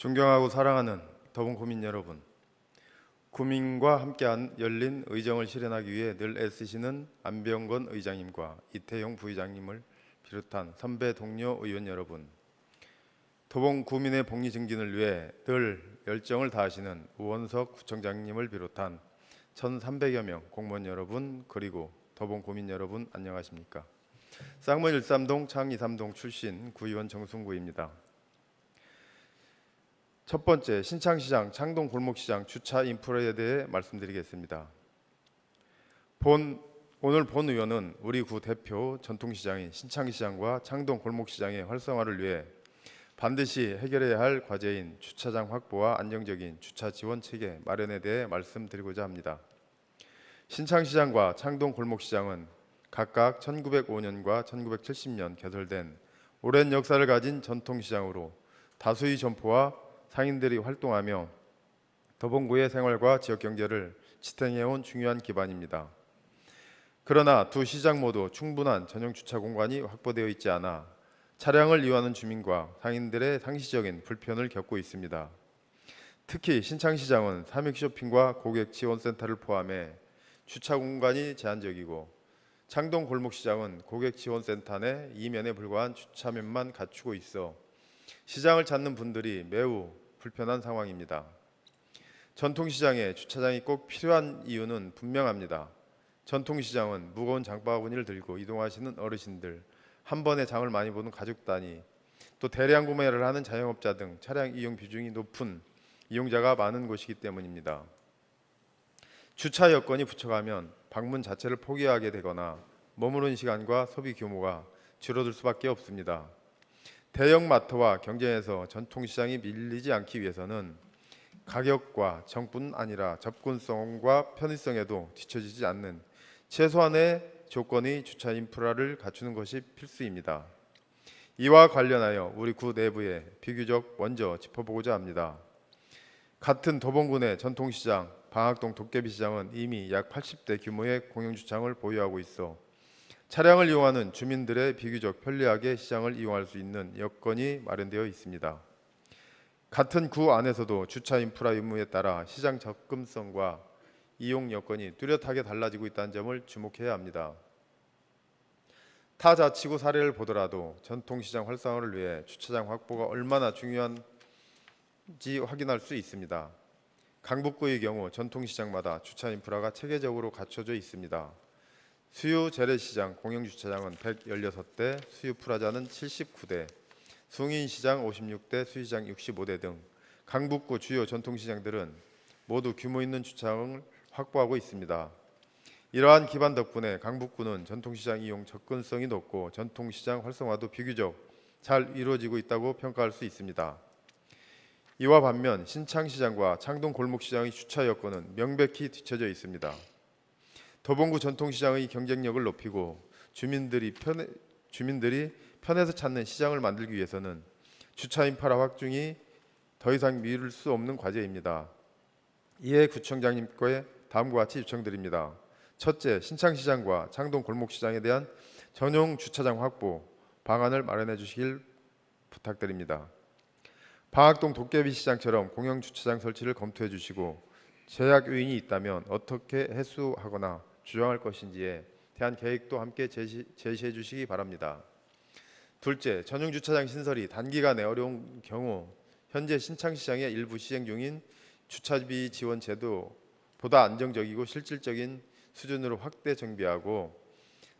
존경하고 사랑하는 더본 구민 여러분, 구민과 함께한 열린 의정을 실현하기 위해 늘 애쓰시는 안병건 의장님과 이태용 부의장님을 비롯한 선배 동료 의원 여러분, 더본 구민의 복리 증진을 위해 늘 열정을 다하시는 우원석 구청장님을 비롯한 1,300여 명 공무원 여러분, 그리고 더본 구민 여러분, 안녕하십니까? 쌍문 13동 창 23동 출신 구의원 정순구입니다. 첫 번째, 신창시장, 창동 골목시장 주차 인프라에 대해 말씀드리겠습니다. 오늘 본 의원은 우리 구 대표 전통시장인 신창시장과 창동 골목시장의 활성화를 위해 반드시 해결해야 할 과제인 주차장 확보와 안정적인 주차 지원 체계 마련에 대해 말씀드리고자 합니다. 신창시장과 창동 골목시장은 각각 1905년과 1970년 개설된 오랜 역사를 가진 전통시장으로 다수의 점포와 상인들이 활동하며 더본구의 생활과 지역경제를 지탱해온 중요한 기반입니다. 그러나 두 시장 모두 충분한 전용 주차 공간이 확보되어 있지 않아 차량을 이용하는 주민과 상인들의 상시적인 불편을 겪고 있습니다. 특히 신창시장은 삼익쇼핑과 고객지원센터를 포함해 주차 공간이 제한적이고, 창동 골목시장은 고객지원센터 내 이면에 불과한 주차면만 갖추고 있어 시장을 찾는 분들이 매우 불편한 상황입니다. 전통시장에 주차장이 꼭 필요한 이유는 분명합니다. 전통시장은 무거운 장바구니를 들고 이동하시는 어르신들, 한 번에 장을 많이 보는 가족 단위, 또 대량 구매를 하는 자영업자 등 차량 이용 비중이 높은 이용자가 많은 곳이기 때문입니다. 주차 여건이 부족하면 방문 자체를 포기하게 되거나 머무른 시간과 소비 규모가 줄어들 수밖에 없습니다. 대형 마트와 경쟁에서 전통시장이 밀리지 않기 위해서는 가격과 정뿐 아니라 접근성과 편의성에도 뒤처지지 않는 최소한의 조건의 주차 인프라를 갖추는 것이 필수입니다. 이와 관련하여 우리 구 내부에 비교적 먼저 짚어보고자 합니다. 같은 도봉군의 전통시장 방학동 도깨비시장은 이미 약 80대 규모의 공영주차장을 보유하고 있어 차량을 이용하는 주민들의 비교적 편리하게 시장을 이용할 수 있는 여건이 마련되어 있습니다. 같은 구 안에서도 주차 인프라 의무에 따라 시장 접근성과 이용 여건이 뚜렷하게 달라지고 있다는 점을 주목해야 합니다. 타 자치구 사례를 보더라도 전통시장 활성화를 위해 주차장 확보가 얼마나 중요한지 확인할 수 있습니다. 강북구의 경우 전통시장마다 주차 인프라가 체계적으로 갖춰져 있습니다. 수유 재래시장 공영주차장은 116대, 수유 프라자는 79대, 숭인시장 56대, 수유시장 65대 등 강북구 주요 전통시장들은 모두 규모 있는 주차장을 확보하고 있습니다. 이러한 기반 덕분에 강북구는 전통시장 이용 접근성이 높고 전통시장 활성화도 비교적 잘 이루어지고 있다고 평가할 수 있습니다. 이와 반면 신창시장과 창동 골목시장의 주차 여건은 명백히 뒤처져 있습니다. 더본구 전통시장의 경쟁력을 높이고 주민들이 편해서 찾는 시장을 만들기 위해서는 주차 인프라 확충이 더 이상 미룰 수 없는 과제입니다. 이에 구청장님께 다음과 같이 요청드립니다. 첫째, 신창시장과 창동 골목시장에 대한 전용 주차장 확보 방안을 마련해 주시길 부탁드립니다. 방학동 도깨비시장처럼 공영주차장 설치를 검토해 주시고 제약 요인이 있다면 어떻게 해소하거나 주장할 것인지에 대한 계획도 함께 제시해 주시기 바랍니다. 둘째, 전용 주차장 신설이 단기간에 어려운 경우 현재 신창시장의 일부 시행 중인 주차비 지원 제도보다 안정적이고 실질적인 수준으로 확대 정비하고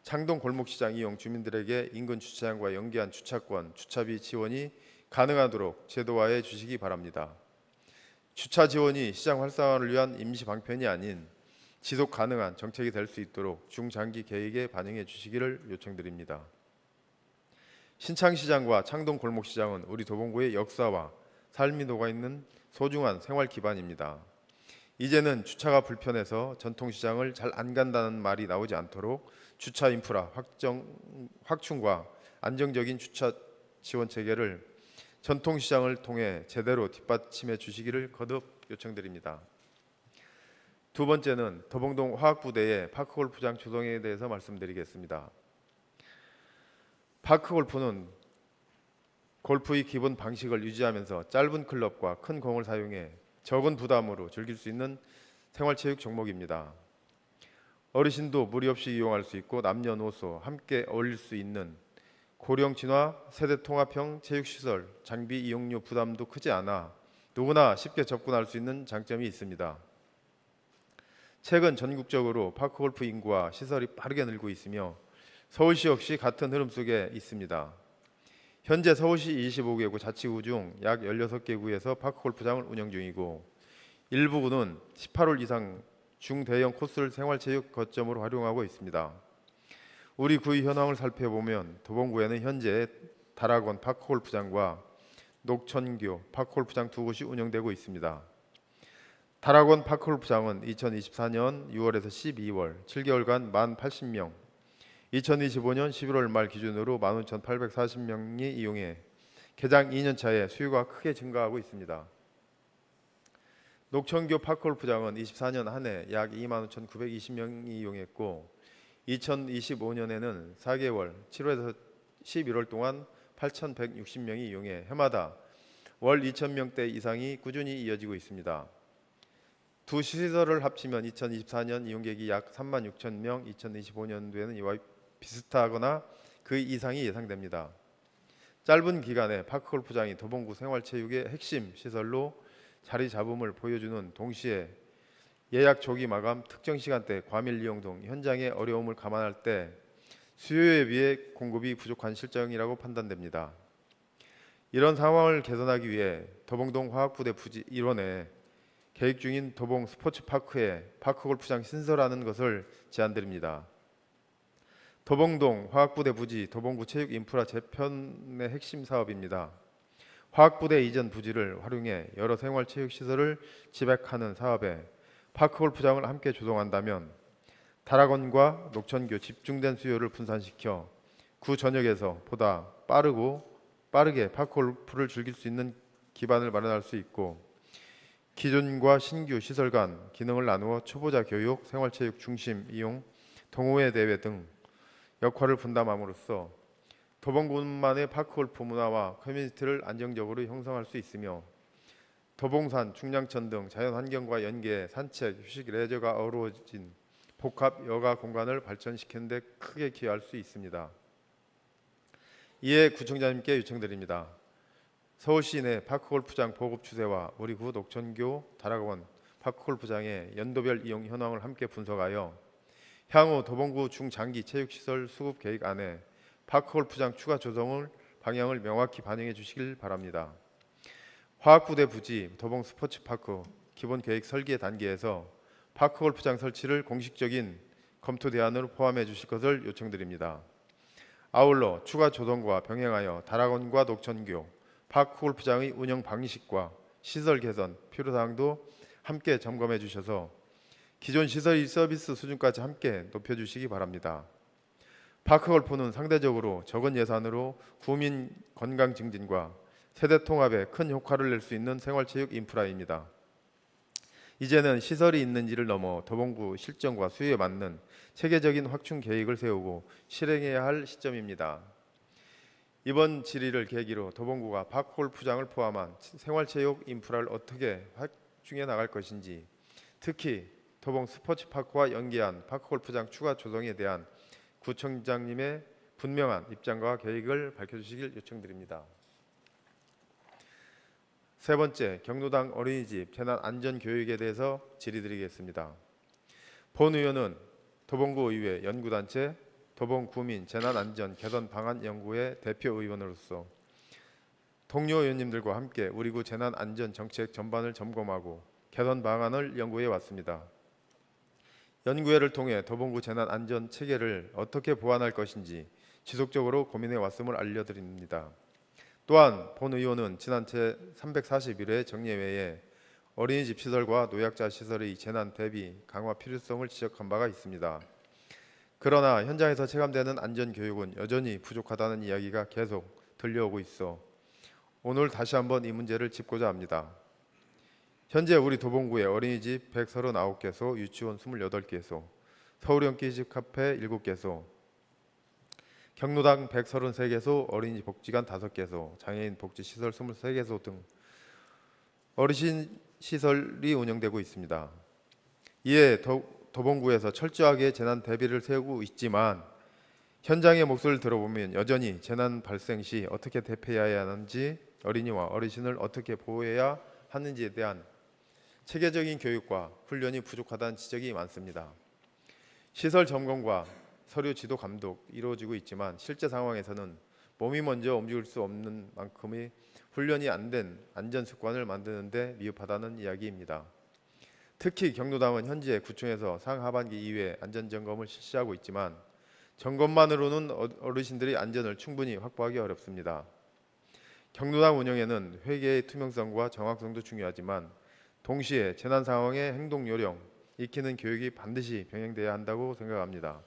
창동 골목시장 이용 주민들에게 인근 주차장과 연계한 주차권, 주차비 지원이 가능하도록 제도화해 주시기 바랍니다. 주차 지원이 시장 활성화를 위한 임시 방편이 아닌 지속 가능한 정책이 될 수 있도록 중장기 계획에 반영해 주시기를 요청드립니다. 신창시장과 창동 골목시장은 우리 도봉구의 역사와 삶이 녹아있는 소중한 생활 기반입니다. 이제는 주차가 불편해서 전통시장을 잘 안 간다는 말이 나오지 않도록 주차 인프라 확충과 안정적인 주차 지원 체계를 전통시장을 통해 제대로 뒷받침해 주시기를 거듭 요청드립니다. 두 번째는 더봉동 화학부대의 파크골프장 조성에 대해서 말씀드리겠습니다. 파크골프는 골프의 기본 방식을 유지하면서 짧은 클럽과 큰 공을 사용해 적은 부담으로 즐길 수 있는 생활체육 종목입니다. 어르신도 무리 없이 이용할 수 있고 남녀노소 함께 어울릴 수 있는 고령 진화 세대 통합형 체육시설, 장비 이용료 부담도 크지 않아 누구나 쉽게 접근할 수 있는 장점이 있습니다. 최근 전국적으로 파크골프 인구와 시설이 빠르게 늘고 있으며 서울시 역시 같은 흐름 속에 있습니다. 현재 서울시 25개구 자치구 중 약 16개구에서 파크골프장을 운영 중이고 일부 구는 18홀 이상 중대형 코스를 생활체육 거점으로 활용하고 있습니다. 우리 구의 현황을 살펴보면 도봉구에는 현재 다락원 파크골프장과 녹천교 파크골프장 두 곳이 운영되고 있습니다. 다락원 파크골프장은 2024년 6월에서 12월 7개월간 만 80명, 2025년 11월 말 기준으로 15,840명이 이용해 개장 2년 차에 수요가 크게 증가하고 있습니다. 녹천교 파크골프장은 24년 한 해 약 25,920명이 이용했고 2025년에는 4개월 7월에서 11월 동안 8,160명이 이용해 해마다 월 2,000명대 이상이 꾸준히 이어지고 있습니다. 두 시설을 합치면 2024년 이용객이 약 36,000명, 2025년도에는 이와 비슷하거나 그 이상이 예상됩니다. 짧은 기간에 파크골프장이 도봉구 생활체육의 핵심 시설로 자리 잡음을 보여주는 동시에 예약 조기 마감, 특정 시간대 과밀 이용 등 현장의 어려움을 감안할 때 수요에 비해 공급이 부족한 실정이라고 판단됩니다. 이런 상황을 개선하기 위해 도봉동 화학부대 부지 1원에 계획 중인 도봉 스포츠파크에 파크골프장 신설하는 것을 제안드립니다. 도봉동 화학부대 부지 도봉구 체육 인프라 재편의 핵심 사업입니다. 화학부대 이전 부지를 활용해 여러 생활체육시설을 집약하는 사업에 파크골프장을 함께 조성한다면 다락원과 녹천교 집중된 수요를 분산시켜 구 전역에서 보다 빠르게 파크골프를 즐길 수 있는 기반을 마련할 수 있고 기존과 신규 시설 간 기능을 나누어 초보자 교육, 생활체육 중심 이용, 동호회 대회 등 역할을 분담함으로써 도봉군만의 파크골프 문화와 커뮤니티를 안정적으로 형성할 수 있으며 도봉산, 중량천 등 자연환경과 연계, 산책, 휴식, 레저가 어우러진 복합 여가 공간을 발전시키는 데 크게 기여할 수 있습니다. 이에 구청장님께 요청드립니다. 서울시 내 파크골프장 보급 추세와 우리 구 녹천교 다락원 파크골프장의 연도별 이용 현황을 함께 분석하여 향후 도봉구 중장기 체육시설 수급 계획 안에 파크골프장 추가 조성을 방향을 명확히 반영해 주시길 바랍니다. 화학부대 부지 도봉 스포츠파크 기본 계획 설계 단계에서 파크골프장 설치를 공식적인 검토 대안으로 포함해 주실 것을 요청드립니다. 아울러 추가 조성과 병행하여 다락원과 녹천교 파크골프장의 운영 방식과 시설 개선 필요사항도 함께 점검해 주셔서 기존 시설의 서비스 수준까지 함께 높여주시기 바랍니다. 파크골프는 상대적으로 적은 예산으로 구민 건강 증진과 세대 통합에 큰 효과를 낼 수 있는 생활체육 인프라입니다. 이제는 시설이 있는지를 넘어 도봉구 실정과 수요에 맞는 체계적인 확충 계획을 세우고 실행해야 할 시점입니다. 이번 질의를 계기로 도봉구가 파크골프장을 포함한 생활체육 인프라를 어떻게 확충해 나갈 것인지, 특히 도봉 스포츠파크와 연계한 파크골프장 추가 조성에 대한 구청장님의 분명한 입장과 계획을 밝혀주시길 요청드립니다. 세 번째, 경로당 어린이집 재난안전교육에 대해서 질의드리겠습니다. 본 의원은 도봉구의회 연구단체 도봉구민 재난안전 개선 방안 연구회 대표 의원으로서 동료 의원님들과 함께 우리 구 재난안전 정책 전반을 점검하고 개선 방안을 연구해 왔습니다. 연구회를 통해 도봉구 재난안전 체계를 어떻게 보완할 것인지 지속적으로 고민해 왔음을 알려드립니다. 또한 본 의원은 지난 제341회 정례회에 어린이집 시설과 노약자 시설의 재난 대비 강화 필요성을 지적한 바가 있습니다. 그러나 현장에서 체감되는 안전교육은 여전히 부족하다는 이야기가 계속 들려오고 있어 오늘 다시 한번 이 문제를 짚고자 합니다. 현재 우리 도봉구에 어린이집 139개소, 유치원 28개소, 서울형 끼집 카페 7개소, 경로당 133개소, 어린이 복지관 5개소, 장애인 복지 시설 23개소 등 어르신 시설이 운영되고 있습니다. 이에 도봉구에서 철저하게 재난 대비를 세우고 있지만 현장의 목소리를 들어보면 여전히 재난 발생 시 어떻게 대피해야 하는지, 어린이와 어르신을 어떻게 보호해야 하는지에 대한 체계적인 교육과 훈련이 부족하다는 지적이 많습니다. 시설 점검과 서류 지도 감독 이루어지고 있지만 실제 상황에서는 몸이 먼저 움직일 수 없는 만큼의 훈련이 안 된 안전 습관을 만드는 데 미흡하다는 이야기입니다. 특히 경로당은 현재 구청에서 상하반기 이후에 안전 점검을 실시하고 있지만 점검만으로는 어르신들의 안전을 충분히 확보하기 어렵습니다. 경로당 운영에는 회계의 투명성과 정확성도 중요하지만 동시에 재난 상황의 행동 요령, 익히는 교육이 반드시 병행돼야 한다고 생각합니다.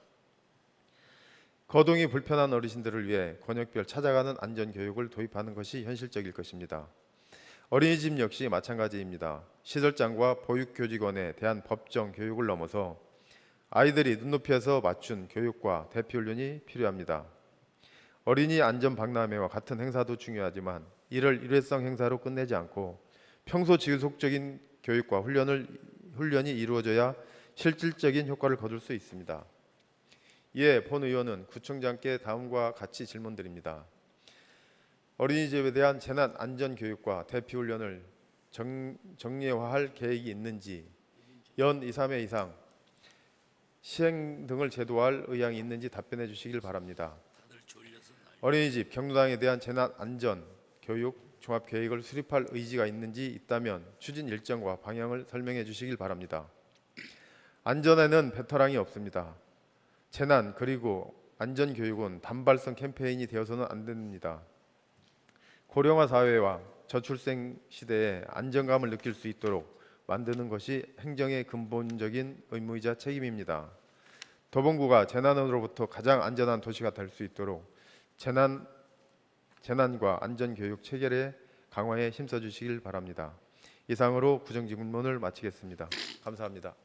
거동이 불편한 어르신들을 위해 권역별 찾아가는 안전 교육을 도입하는 것이 현실적일 것입니다. 어린이집 역시 마찬가지입니다. 시설장과 보육교직원에 대한 법정 교육을 넘어서 아이들이 눈높이에서 맞춘 교육과 대피 훈련이 필요합니다. 어린이 안전 박람회와 같은 행사도 중요하지만 이를 일회성 행사로 끝내지 않고 평소 지속적인 교육과 훈련이 이루어져야 실질적인 효과를 거둘 수 있습니다. 이에 본 의원은 구청장께 다음과 같이 질문드립니다. 어린이집에 대한 재난 안전 교육과 대피 훈련을 정례화할 계획이 있는지, 연 2, 3회 이상 시행 등을 제도화할 의향이 있는지 답변해 주시길 바랍니다. 어린이집 경로당에 대한 재난 안전 교육 종합 계획을 수립할 의지가 있는지, 있다면 추진 일정과 방향을 설명해 주시길 바랍니다. 안전에는 배터랑이 없습니다. 재난 그리고 안전 교육은 단발성 캠페인이 되어서는 안 됩니다. 고령화 사회와 저출생 시대에 안정감을 느낄 수 있도록 만드는 것이 행정의 근본적인 의무이자 책임입니다. 도봉구가 재난으로부터 가장 안전한 도시가 될 수 있도록 재난과 안전교육 체계의 강화에 힘써 주시길 바랍니다. 이상으로 구정질문을 마치겠습니다. 감사합니다.